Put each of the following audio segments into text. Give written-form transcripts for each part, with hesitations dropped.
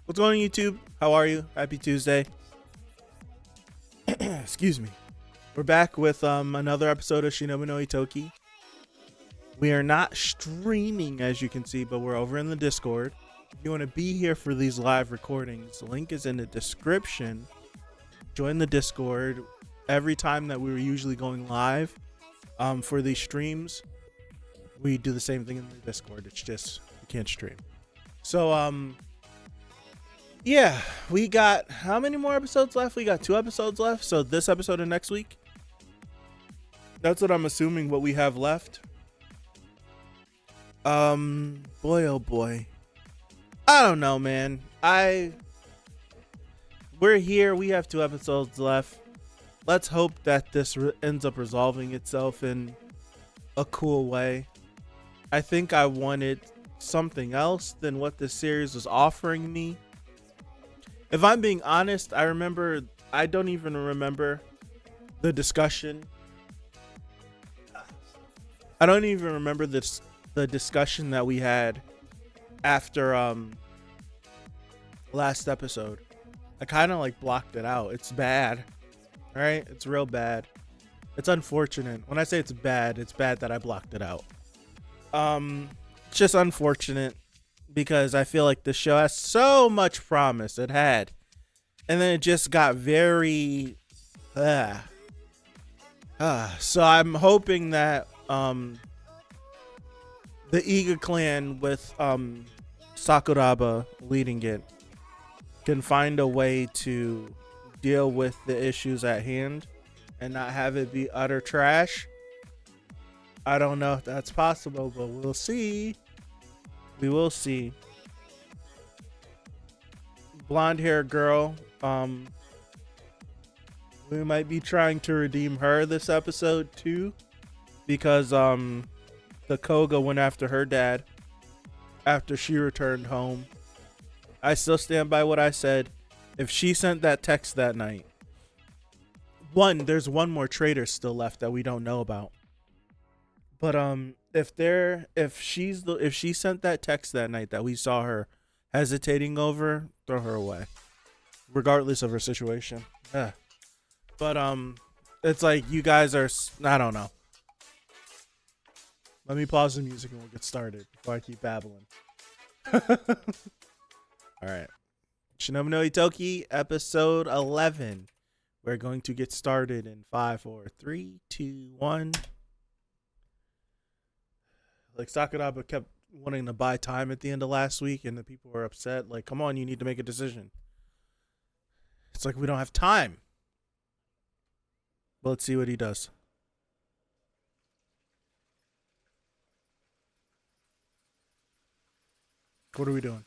What's going on, YouTube? How are you? Happy Tuesday. Excuse me. We're back with another episode of Shinobi no Ittoki. We are not streaming, as you can see, but we're over in the Discord. If you want to be here for these live recordings, the link is in the description. Join the Discord. Every time that we were usually going live for these streams, we do the same thing in the Discord. It's just we can't stream. So yeah, we got how many more episodes left? We got 2 episodes left. So this episode and next week. That's what I'm assuming what we have left. Boy, oh boy. I don't know, man. We're here. We have 2 episodes left. Let's hope that this ends up resolving itself in a cool way. I think I wanted something else than what this series was offering me. If I'm being honest, I don't even remember the discussion. I don't even remember the discussion that we had after last episode. I kind of like blocked it out. It's bad. All right? It's real bad. It's unfortunate. When I say it's bad that I blocked it out. It's just unfortunate because I feel like the show has so much promise. It had. And then it just got very so I'm hoping that the Iga clan with Sakuraba leading it can find a way to deal with the issues at hand and not have it be utter trash. I don't know if that's possible, but we'll see. We will see. Blonde hair girl. We might be trying to redeem her this episode too, because the Koga went after her dad after she returned home. I still stand by what I said. If she sent that text that night, there's one more traitor still left that we don't know about. But if she sent that text that night that we saw her hesitating over, throw her away, regardless of her situation. Yeah. But it's like you guys are. I don't know. Let me pause the music and we'll get started before I keep babbling. All right, Shinobi no Ittoki, episode 11. We're going to get started in 5, 4, 3, 2, 1. Like Sakuraba kept wanting to buy time at the end of last week, and the people were upset. Like, come on, you need to make a decision. It's like we don't have time. But let's see what he does. What are we doing?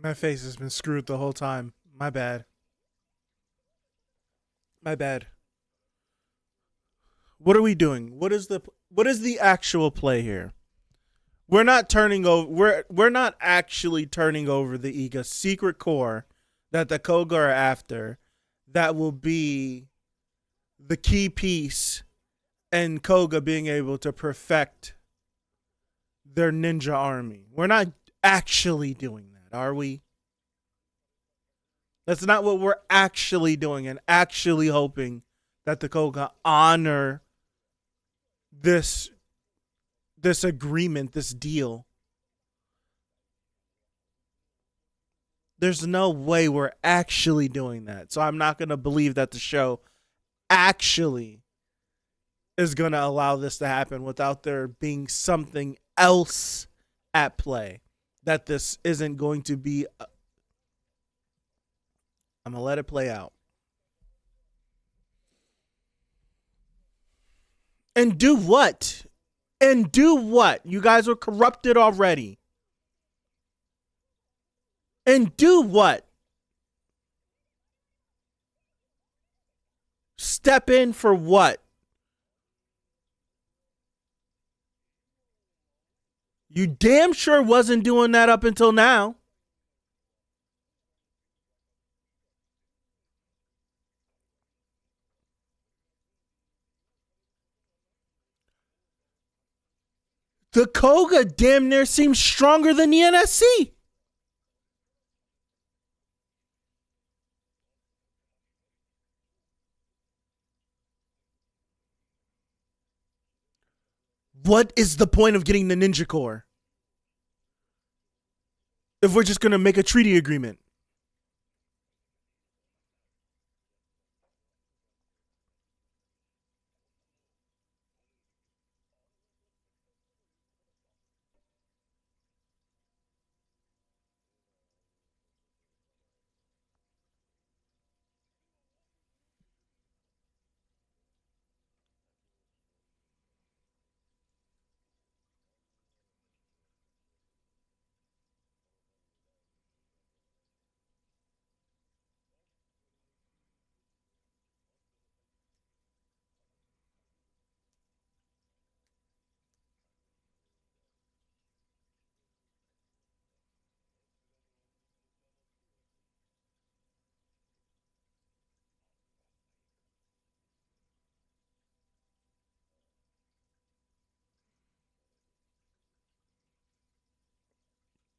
My face has been screwed the whole time. My bad. My bad. What are we doing? What is the actual play here? We're not turning over. We're not actually turning over the Iga secret core that the Koga are after. That will be the key piece and Koga being able to perfect their ninja army. We're not actually doing that, are we? That's not what we're actually doing and actually hoping that the Koga honor this this agreement, this deal. There's no way we're actually doing that. So I'm not going to believe that the show actually is going to allow this to happen without there being something else at play. That this isn't going to be. I'm going to let it play out. And do what? And do what? You guys are corrupted already. And do what? Step in for what? You damn sure wasn't doing that up until now. The Koga damn near seems stronger than the NSC. What is the point of getting the Ninja Corps if we're just going to make a treaty agreement?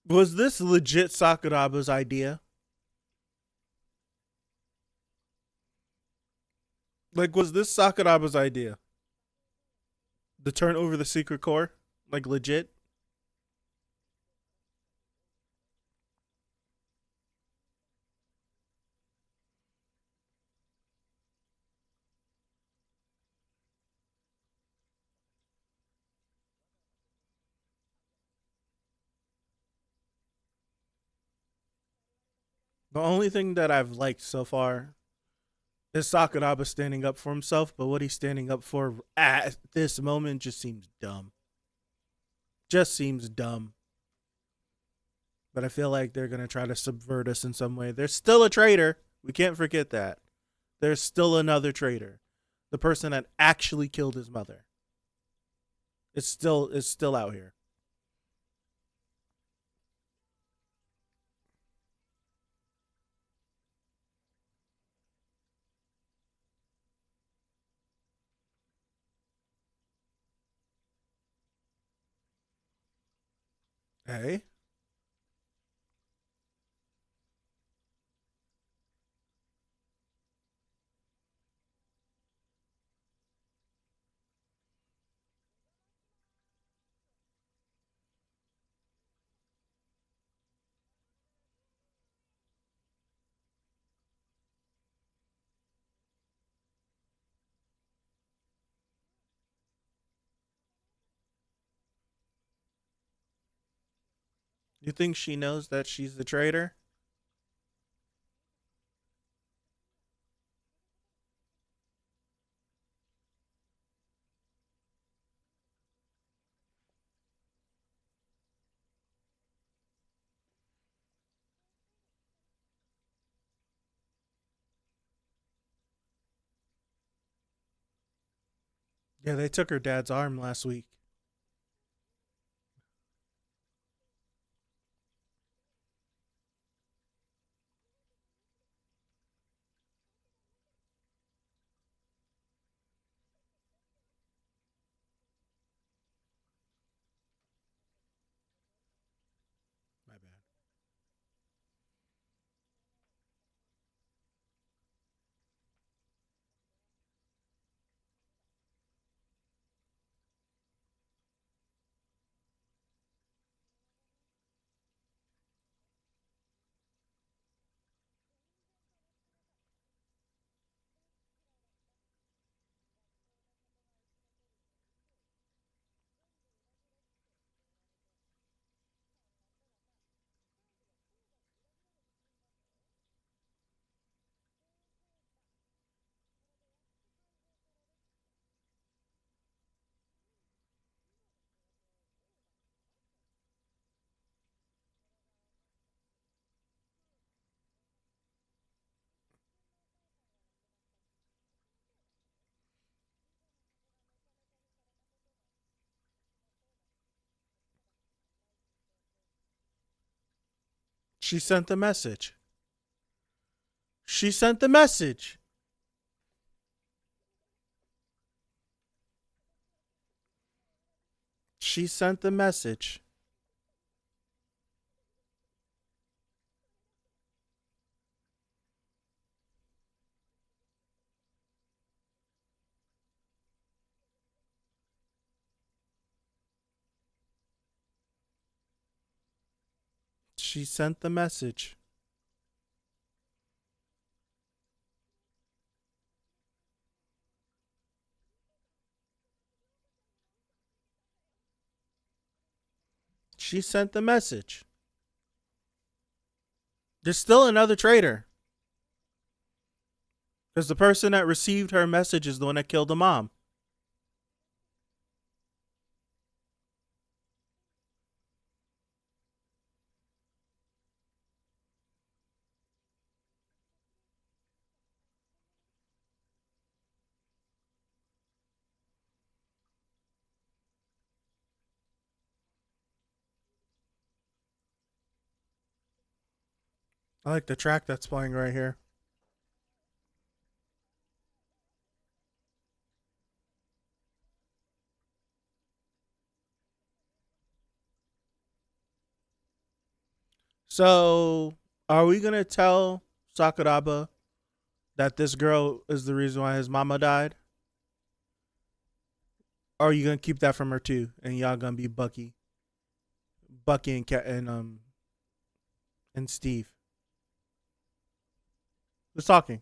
Was this legit Sakuraba's idea? Like, was this Sakuraba's idea? To turn over the secret core? Like, legit? The only thing that I've liked so far is Sakuraba standing up for himself, but what he's standing up for at this moment just seems dumb. Just seems dumb. But I feel like they're going to try to subvert us in some way. There's still a traitor. We can't forget that. There's still another traitor. The person that actually killed his mother. It's still out here. Hey? You think she knows that she's the traitor? Yeah, they took her dad's arm last week. My bad. She sent the message. She sent the message. She sent the message. She sent the message. She sent the message. There's still another traitor. Because the person that received her message is the one that killed the mom. I like the track that's playing right here. So, are we going to tell Sakuraba that this girl is the reason why his mama died? Or are you going to keep that from her too? And y'all going to be Bucky and Steve. Who's talking?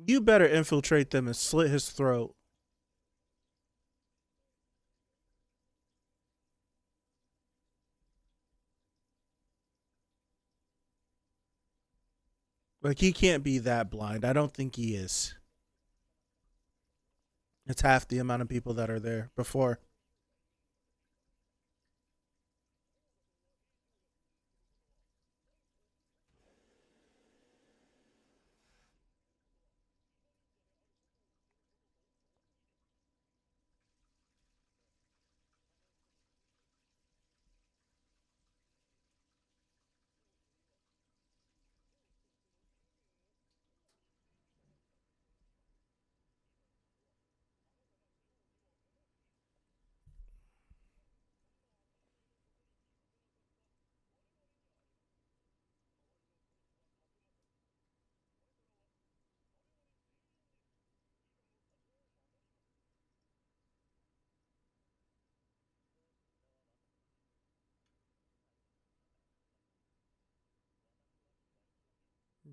You better infiltrate them and slit his throat. Like, he can't be that blind. I don't think he is. It's half the amount of people that are there before.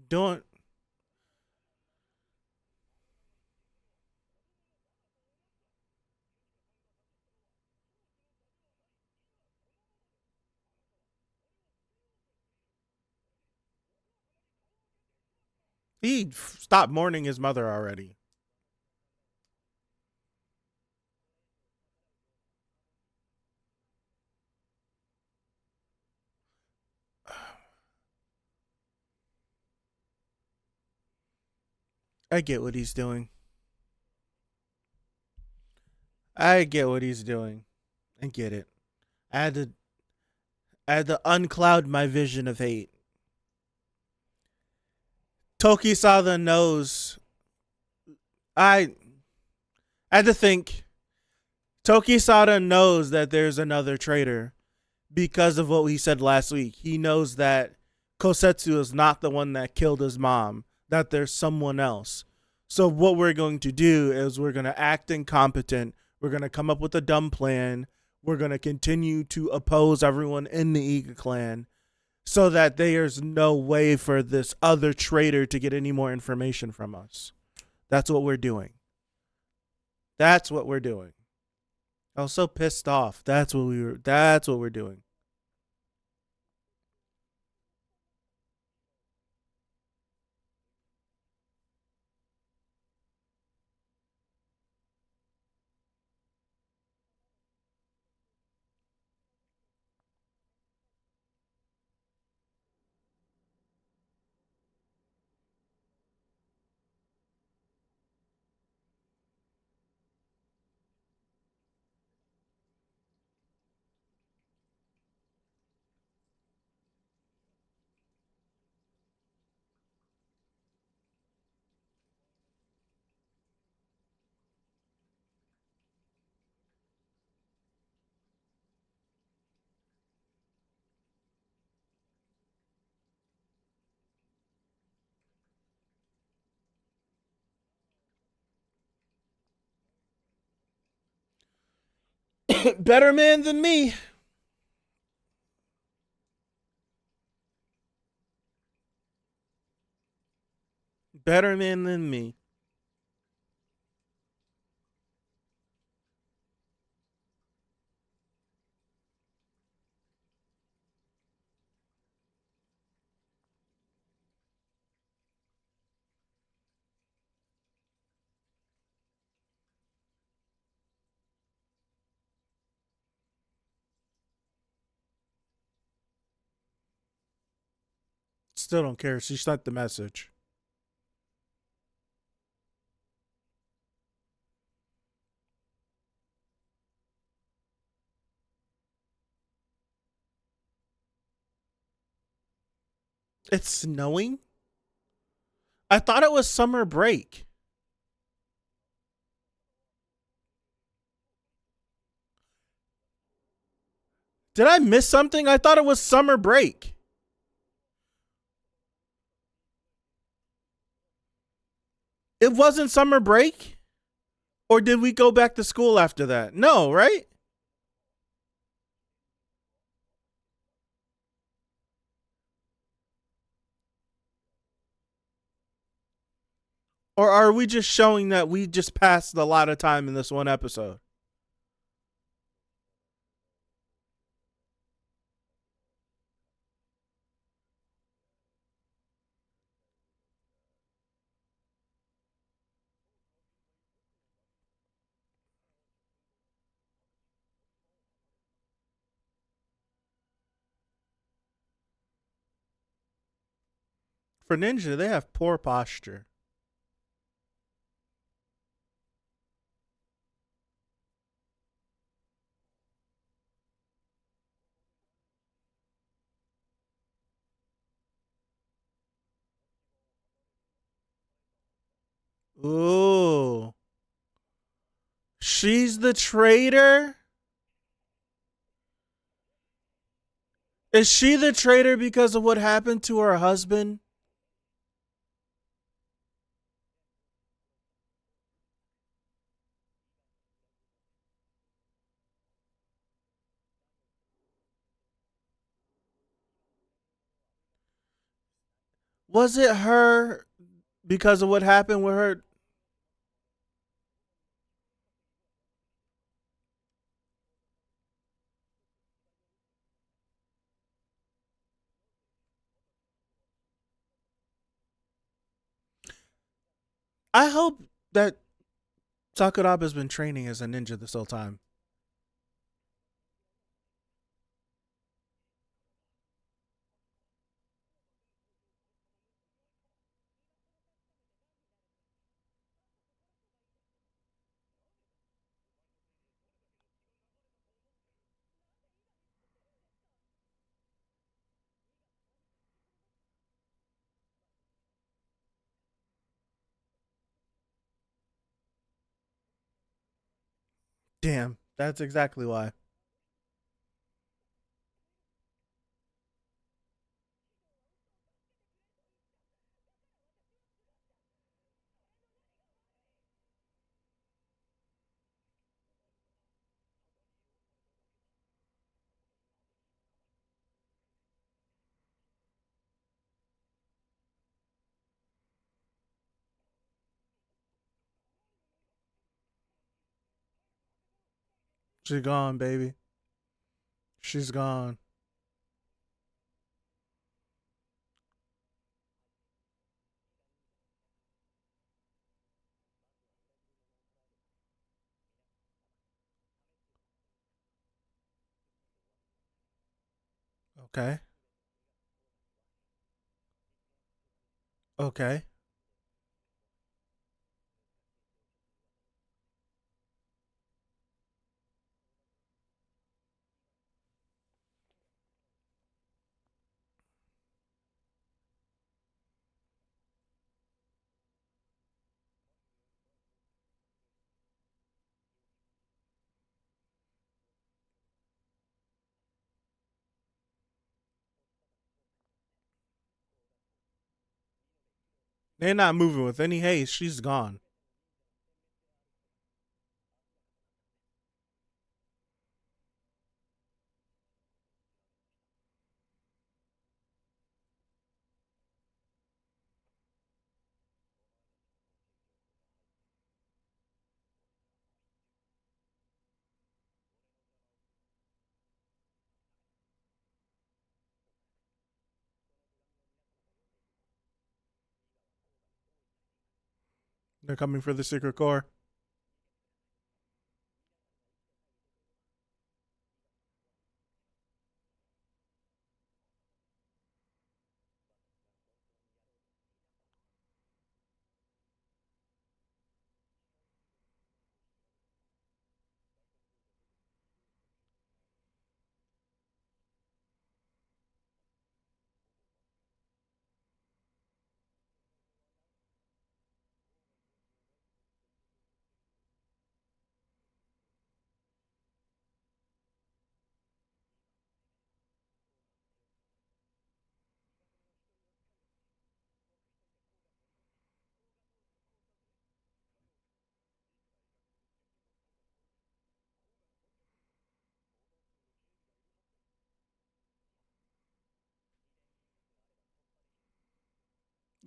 Don't. He stopped mourning his mother already. I get what he's doing. I get what he's doing. I get it. I had to I had to uncloud my vision of hate. Toki saw the nose. I had to think. Toki Sada knows that there's another traitor because of what we said last week. He knows that Kosetsu is not the one that killed his mom, that there's someone else. So what we're going to do is we're going to act incompetent. We're going to come up with a dumb plan. We're going to continue to oppose everyone in the Iga clan so that there's no way for this other traitor to get any more information from us. That's what we're doing. That's what we're doing. I was so pissed off. That's what we're doing. Better man than me. Better man than me. Still don't care. She sent the message. It's snowing? I thought it was summer break. Did I miss something? I thought it was summer break. It wasn't summer break? Or did we go back to school after that? No, right? Or are we just showing that we just passed a lot of time in this one episode? For Ninja, they have poor posture. Ooh. She's the traitor? Is she the traitor because of what happened to her husband? Was it her because of what happened with her? I hope that Sakuraba's been training as a ninja this whole time. Damn, that's exactly why. She's gone, baby. She's gone. Okay. Okay. They're not moving with any haste. She's gone. They're coming for the secret core.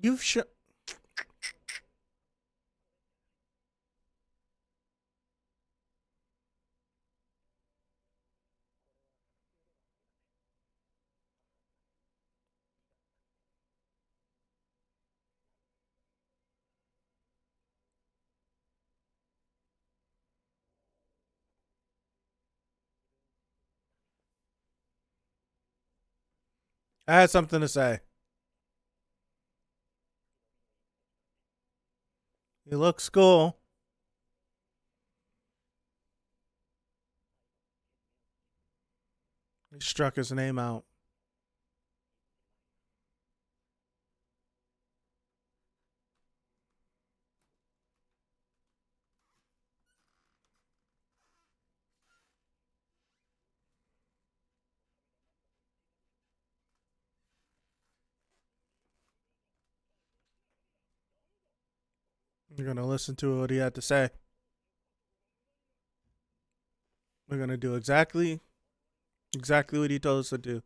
You've sh- I had something to say. He looks cool. He struck his name out. You're gonna listen to what he had to say. We're gonna do exactly what he told us to do.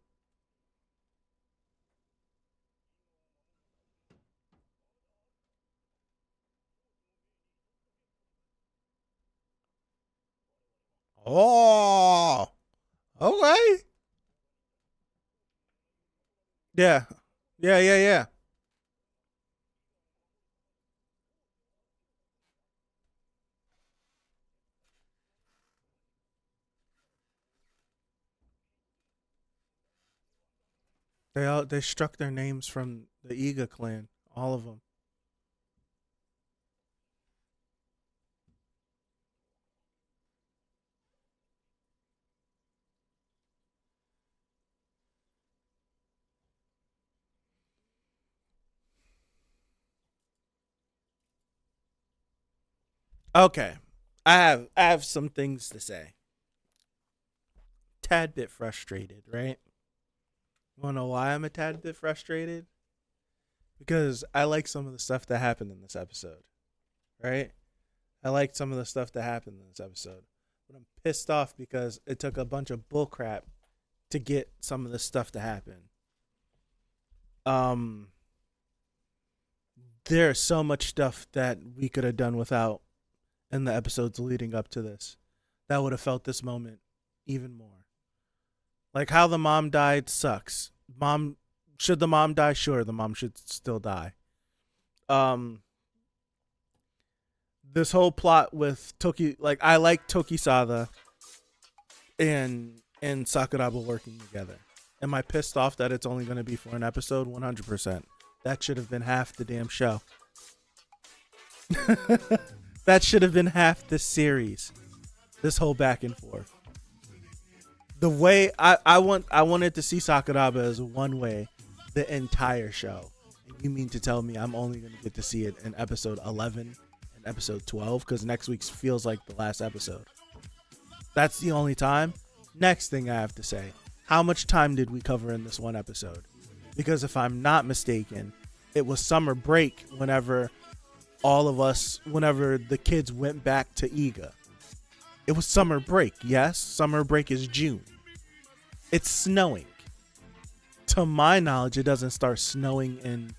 Oh, okay. Yeah, yeah. They struck their names from the Iga clan, all of them. Okay, I have some things to say. Tad bit frustrated, right? You wanna know why I'm a tad bit frustrated? Because I like some of the stuff that happened in this episode, right? I liked some of the stuff that happened in this episode, but I'm pissed off because it took a bunch of bullcrap to get some of this stuff to happen. Um, there's so much stuff that we could have done without in the episodes leading up to this that would have felt this moment even more. Like how the mom died sucks. Should the mom die? Sure, the mom should still die. Um, this whole plot with Toki, like I like Tokisada and Sakuraba working together. Am I pissed off that it's only going to be for an episode? 100%. That should have been half the damn show. That should have been half the series. This whole back and forth. The way I wanted to see Sakuraba as one way the entire show. And you mean to tell me I'm only going to get to see it in episode 11 and episode 12 because next week's feels like the last episode. That's the only time. Next thing I have to say, how much time did we cover in this one episode? Because if I'm not mistaken, it was summer break whenever the kids went back to Iga. It was summer break, yes? Summer break is June. It's snowing. To my knowledge, it doesn't start snowing in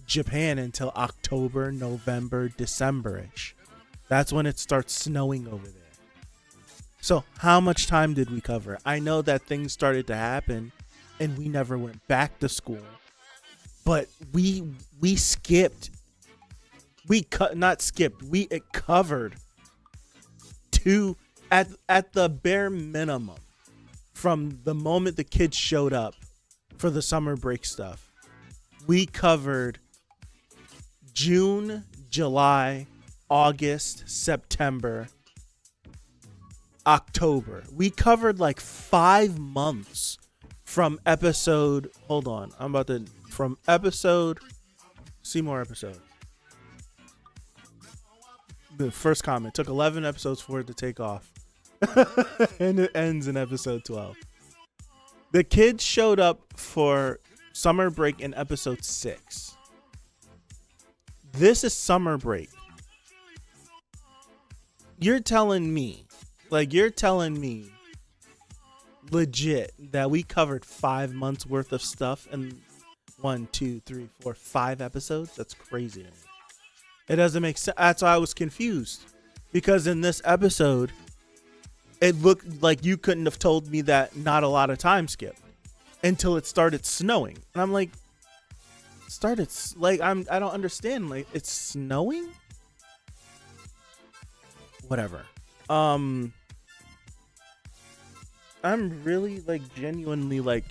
Japan until October, November, December-ish. That's when it starts snowing over there. So how much time did we cover? I know that things started to happen and we never went back to school. But we skipped. It covered two at the bare minimum from the moment the kids showed up for the summer break stuff. We covered June, July, August, September, October. We covered like 5 months from episode. Hold on. From episode. See more episodes. The first comment took 11 episodes for it to take off. And it ends in episode 12. The kids showed up for summer break in episode 6. This is summer break. You're telling me legit that we covered 5 months worth of stuff in 1, 2, 3, 4, 5 episodes? That's crazy to me. It doesn't make sense. That's why I was confused. Because in this episode, it looked like you couldn't have told me that not a lot of time skipped until it started snowing. And I'm like, I don't understand. Like, it's snowing? Whatever. I'm really genuinely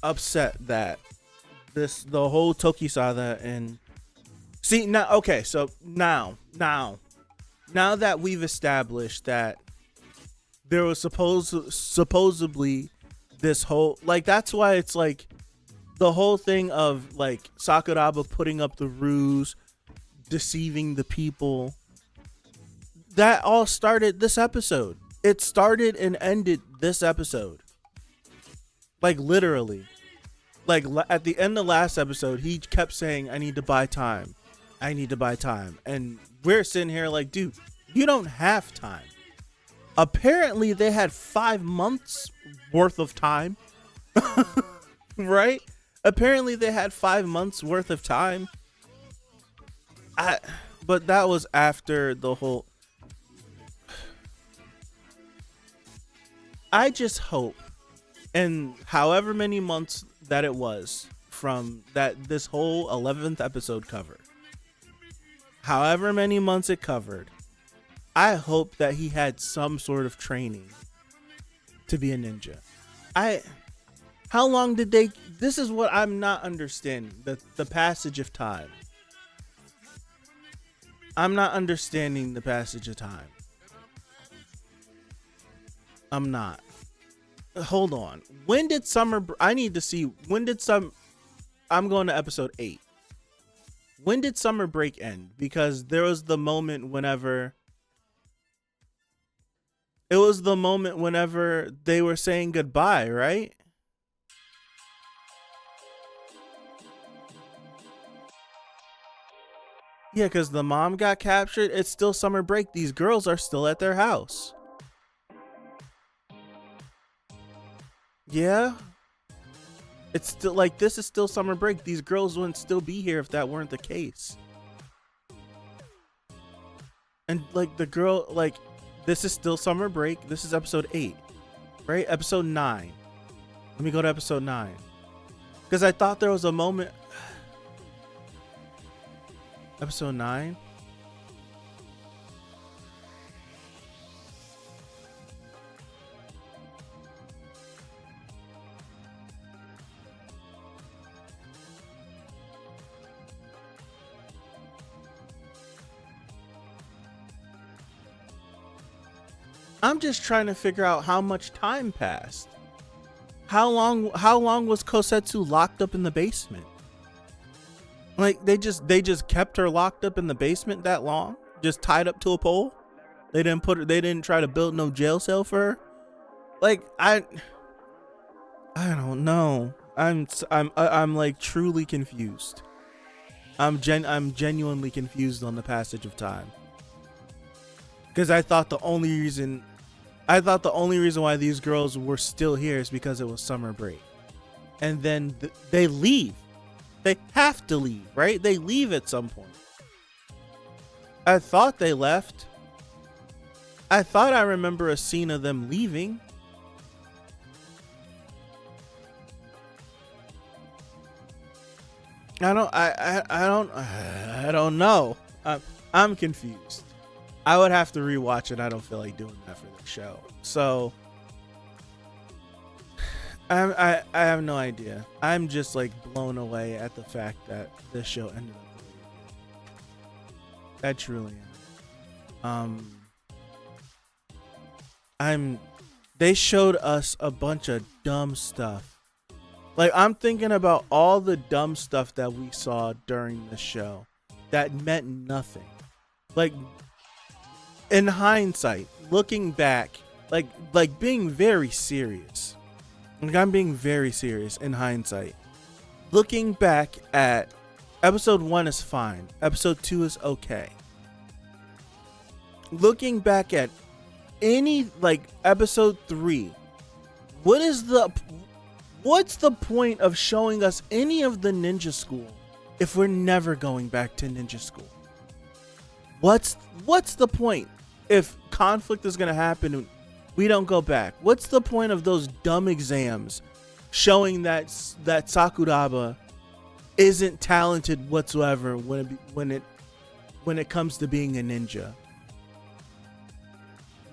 upset that the whole Tokisada and see now. Okay, so now that we've established that there was supposedly this whole that's why it's the whole thing of Sakuraba putting up the ruse, deceiving the people. That all started this episode. It started and ended this episode. Literally. At the end of last episode, he kept saying, I need to buy time. I need to buy time. And we're sitting here dude, you don't have time. Apparently, they had 5 months worth of time. Right? Apparently, they had 5 months worth of time. But that was after the whole... I just hope, and however many months that it was from that this whole 11th episode covered, however many months it covered, I hope that he had some sort of training to be a ninja. How long did they? This is what I'm not understanding. The passage of time. I'm not understanding the passage of time. I'm not. Hold on. When did summer? I need to see. When did some? I'm going to episode 8. When did summer break end? Because there was the moment whenever. It was the moment whenever they were saying goodbye, right? Yeah, because the mom got captured. It's still summer break. These girls are still at their house. Yeah. It's still like, this is still summer break. These girls wouldn't still be here if that weren't the case. And like the girl, like, this is still summer break. This is episode 8, right? Episode 9. Let me go to episode 9. Because I thought there was a moment. Episode 9. I'm just trying to figure out how much time passed. How long was Kosetsu locked up in the basement? Like they just kept her locked up in the basement that long? Just tied up to a pole? They didn't try to build no jail cell for her? Like I don't know. I'm like truly confused. I'm genuinely confused on the passage of time. Because I thought the only reason why these girls were still here is because it was summer break. And then they leave. They have to leave, right? They leave at some point. I thought they left. I thought I remember a scene of them leaving. I don't know. I'm confused. I would have to rewatch it. I don't feel like doing that for the show. So I have no idea. I'm just like blown away at the fact that this show ended up the way it did. I truly am. They showed us a bunch of dumb stuff. Like I'm thinking about all the dumb stuff that we saw during the show that meant nothing. Like in hindsight, looking back, like being very serious. Like I'm being very serious in hindsight. Looking back at episode 1 is fine. Episode 2 is okay. Looking back at any like episode 3, what's the point of showing us any of the ninja school if we're never going back to ninja school? What's the point if conflict is going to happen and we don't go back? What's the point of those dumb exams showing that Sakuraba isn't talented whatsoever when it comes to being a ninja?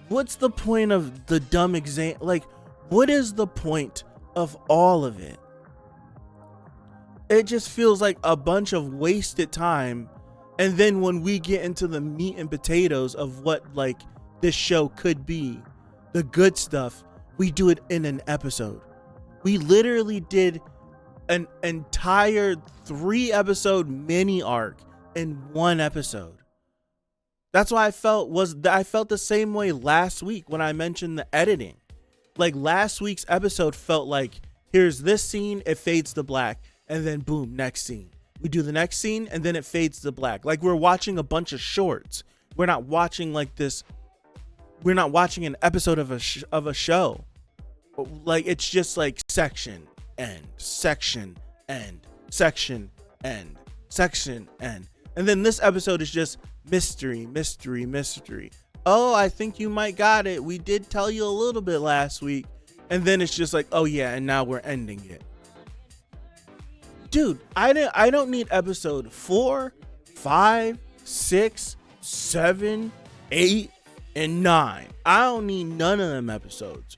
What's the point of the dumb exam? Like, what is the point of all of it? It just feels like a bunch of wasted time. And then when we get into the meat and potatoes of what like this show could be, the good stuff, we do it in an episode. We literally did an entire 3-episode mini arc in 1 episode. That's why I felt the same way last week when I mentioned the editing. Like last week's episode felt like, here's this scene, it fades to black, and then boom, next scene. We do the next scene and then it fades to black. Like we're watching a bunch of shorts. We're not watching like this. We're not watching an episode of a show. Like it's just like section, end, section, end, section, end, section, end. And then this episode is just mystery, mystery, mystery. Oh, I think you might got it. We did tell you a little bit last week. And then it's just like, oh yeah, and now we're ending it. Dude, I don't need episode 4, 5, 6, 7, 8, and 9. I don't need none of them episodes.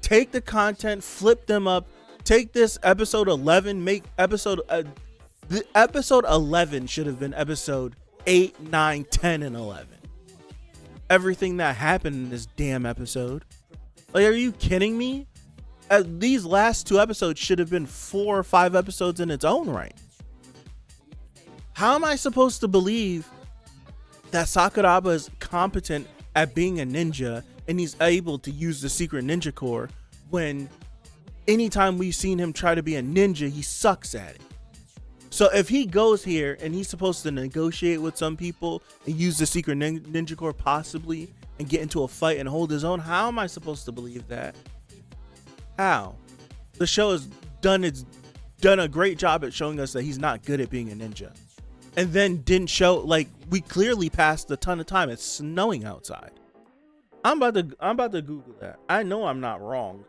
take the content, flip them up, take this episode 11, make episode the episode 11 should have been episode 8, 9, 10, and 11. Everything that happened in this damn episode. Like, are you kidding me? These last 2 episodes should have been 4 or 5 episodes in its own right. How am I supposed to believe that Sakuraba is competent at being a ninja and he's able to use the secret ninja core when anytime we've seen him try to be a ninja, he sucks at it? So if he goes here and he's supposed to negotiate with some people and use the secret ninja core possibly and get into a fight and hold his own, how am I supposed to believe that? How? The show has done a great job at showing us that he's not good at being a ninja. And then didn't show, like, we clearly passed a ton of time. It's snowing outside. I'm about to Google that. I know I'm not wrong.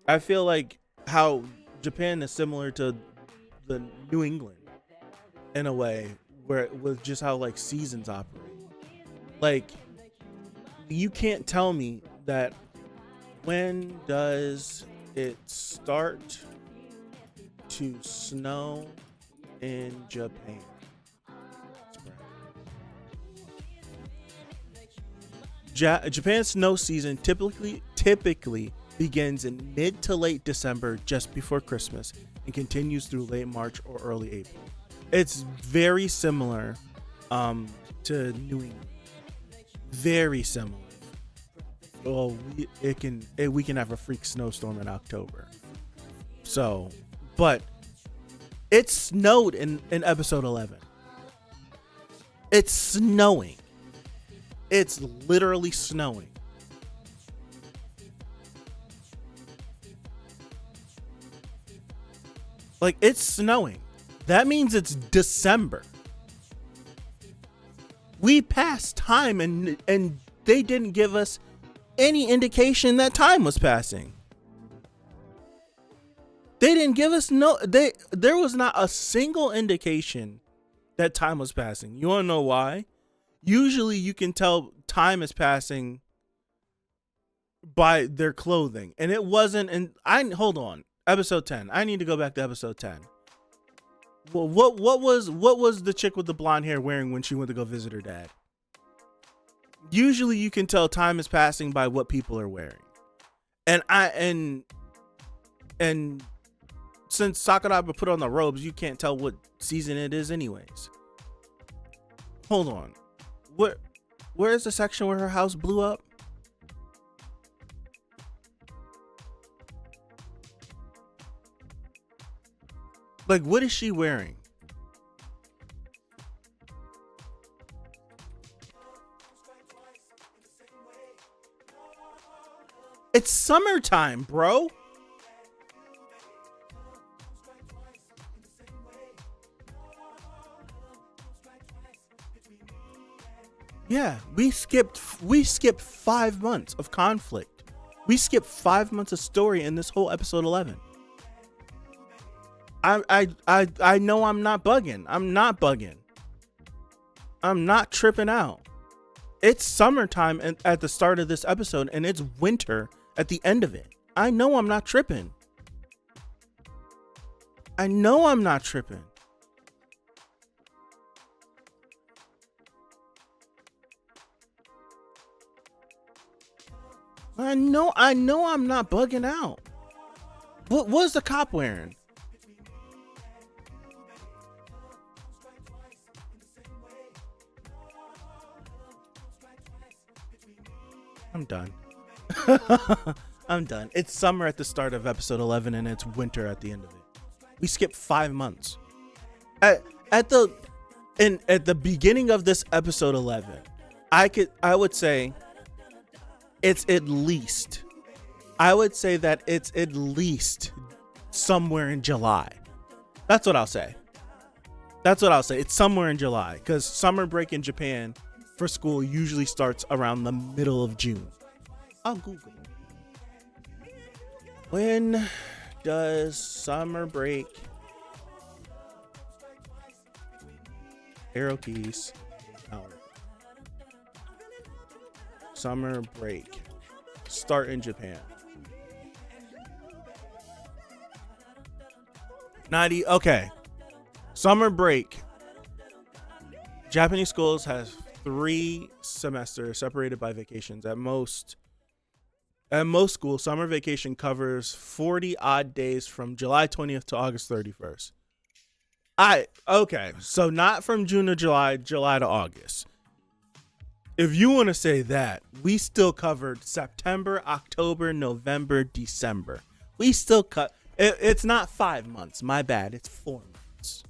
I feel like how Japan is similar to the New England in a way, where with just how like seasons operate. Like, you can't tell me that when does it start to snow in Japan? Japan's snow season typically begins in mid to late December, just before Christmas, and continues through late March or early April. It's very similar to New England. Very similar. Well, we can have a freak snowstorm in October. So, but it snowed in episode 11. It's snowing. It's literally snowing. Like, it's snowing. That means it's December. We passed time and they didn't give us any indication that time was passing. They didn't give us there was not a single indication that time was passing. You want to know why? Usually you can tell time is passing by their clothing, and it wasn't. And hold on, episode 10. I need to go back to episode 10. Well, what was the chick with the blonde hair wearing when she went to go visit her dad? Usually you can tell time is passing by what people are wearing. And since Sakuraba put on the robes, you can't tell what season it is anyways. Hold on. Where is the section where her house blew up? Like, what is she wearing? It's summertime, bro. Yeah, we skipped 5 months of conflict. We skipped 5 months of story in this whole episode 11. I know I'm not bugging. I'm not bugging. I'm not tripping out. It's summertime at the start of this episode, and it's winter at the end of it. I know I'm not tripping. I know I'm not tripping. I know I'm not bugging out. What was the cop wearing? I'm done. I'm done. It's summer at the start of episode 11 and it's winter at the end of it. We skipped 5 months. At the beginning of this episode 11, I would say it's at least, I would say that it's at least somewhere in July. That's what I'll say. It's somewhere in July, because summer break in Japan for school usually starts around the middle of June. I'll Google. When does summer break? Arrow keys. Hour. Summer break start in Japan. Okay. Summer break. Japanese schools has 3 semesters separated by vacations. At most schools, summer vacation covers 40 odd days from July 20th to August 31st. Okay, so not from June to July to August. If you want to say that, we still covered September, October, November, December. We still cut. It's not 5 months. My bad. It's 4 months.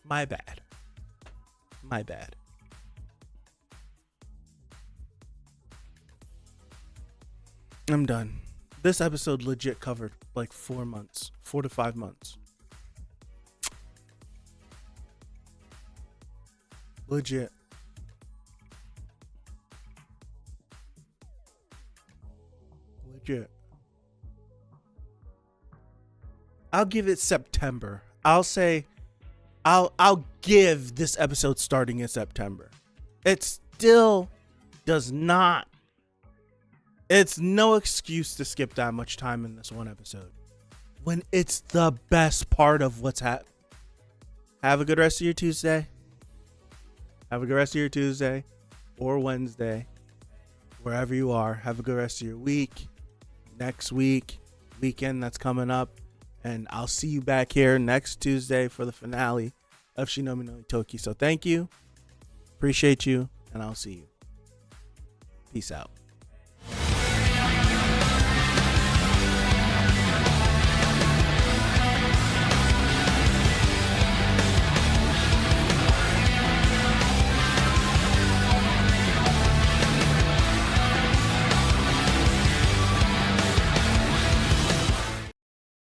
My bad. I'm done. This episode legit covered like 4 months, 4 to 5 months. Legit. I'll give it September. I'll give this episode starting in September. It still does not. It's no excuse to skip that much time in this one episode when it's the best part of what's happening. Have a good rest of your Tuesday. Have a good rest of your Tuesday or Wednesday, wherever you are. Have a good rest of your week, next week, weekend that's coming up. And I'll see you back here next Tuesday for the finale of Shinobi no Ittoki. So thank you. Appreciate you. And I'll see you. Peace out.